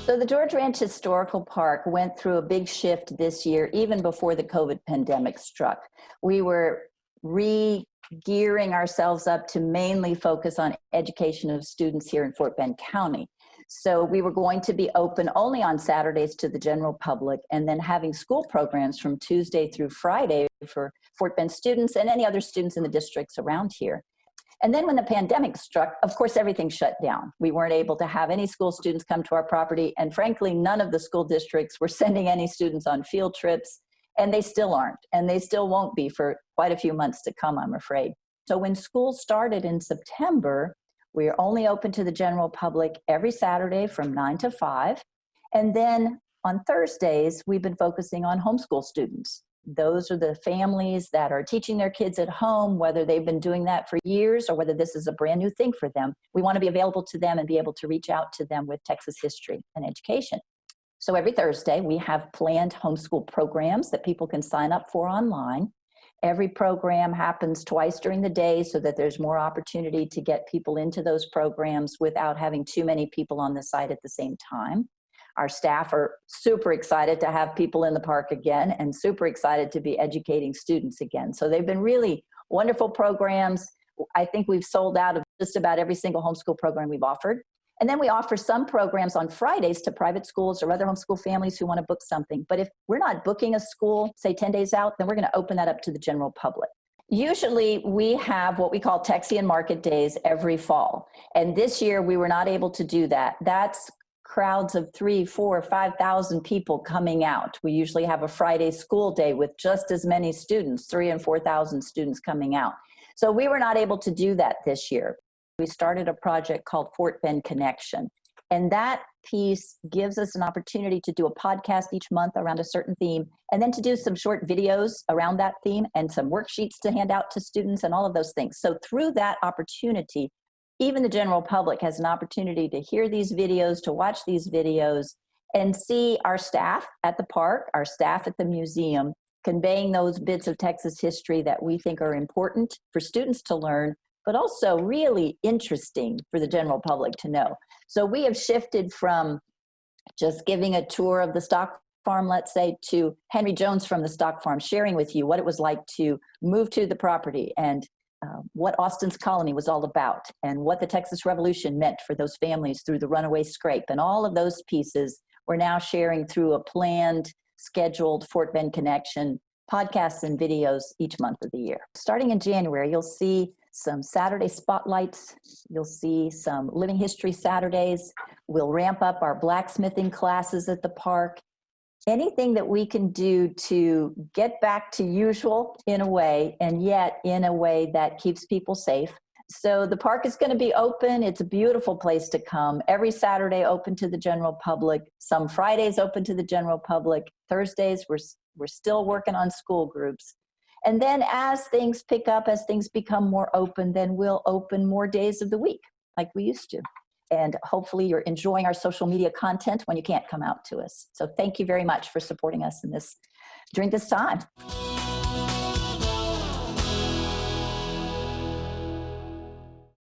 So the George Ranch Historical Park went through a big shift this year, even before the COVID pandemic struck. We were re-gearing ourselves up to mainly focus on education of students here in Fort Bend County. So we were going to be open only on Saturdays to the general public, and then having school programs from Tuesday through Friday for Fort Bend students and any other students in the districts around here. And then when the pandemic struck, of course, everything shut down. We weren't able to have any school students come to our property. And frankly, none of the school districts were sending any students on field trips. And they still aren't. And they still won't be for quite a few months to come, I'm afraid. So when school started in September, we are only open to the general public every Saturday from 9 to 5. And then on Thursdays, we've been focusing on homeschool students. Those are the families that are teaching their kids at home, whether they've been doing that for years or whether this is a brand new thing for them. We want to be available to them and be able to reach out to them with Texas history and education. So every Thursday, we have planned homeschool programs that people can sign up for online. Every program happens twice during the day so that there's more opportunity to get people into those programs without having too many people on the site at the same time. Our staff are super excited to have people in the park again and super excited to be educating students again. So they've been really wonderful programs. I think we've sold out of just about every single homeschool program we've offered. And then we offer some programs on Fridays to private schools or other homeschool families who want to book something. But if we're not booking a school, say 10 days out, then we're going to open that up to the general public. Usually we have what we call Texian Market Days every fall. And this year we were not able to do that. That's crowds of 3,000, 4,000, 5,000 people coming out. We usually have a Friday school day with just as many students, 3,000 and 4,000 students coming out. So we were not able to do that this year. We started a project called Fort Bend Connection. And that piece gives us an opportunity to do a podcast each month around a certain theme, and then to do some short videos around that theme and some worksheets to hand out to students and all of those things. So through that opportunity, even the general public has an opportunity to hear these videos, to watch these videos, and see our staff at the park, our staff at the museum, conveying those bits of Texas history that we think are important for students to learn, but also really interesting for the general public to know. So we have shifted from just giving a tour of the stock farm, let's say, to Henry Jones from the stock farm, sharing with you what it was like to move to the property and what Austin's Colony was all about and what the Texas Revolution meant for those families through the runaway scrape. And all of those pieces we're now sharing through a planned, scheduled Fort Bend Connection podcasts and videos each month of the year. Starting in January, you'll see some Saturday spotlights. You'll see some Living History Saturdays. We'll ramp up our blacksmithing classes at the park. Anything that we can do to get back to usual in a way, and yet in a way that keeps people safe. So the park is going to be open. It's a beautiful place to come. Every Saturday open to the general public. Some Fridays open to the general public. Thursdays, we're still working on school groups. And then as things pick up, as things become more open, then we'll open more days of the week like we used to. And hopefully you're enjoying our social media content when you can't come out to us. So thank you very much for supporting us in this during this time.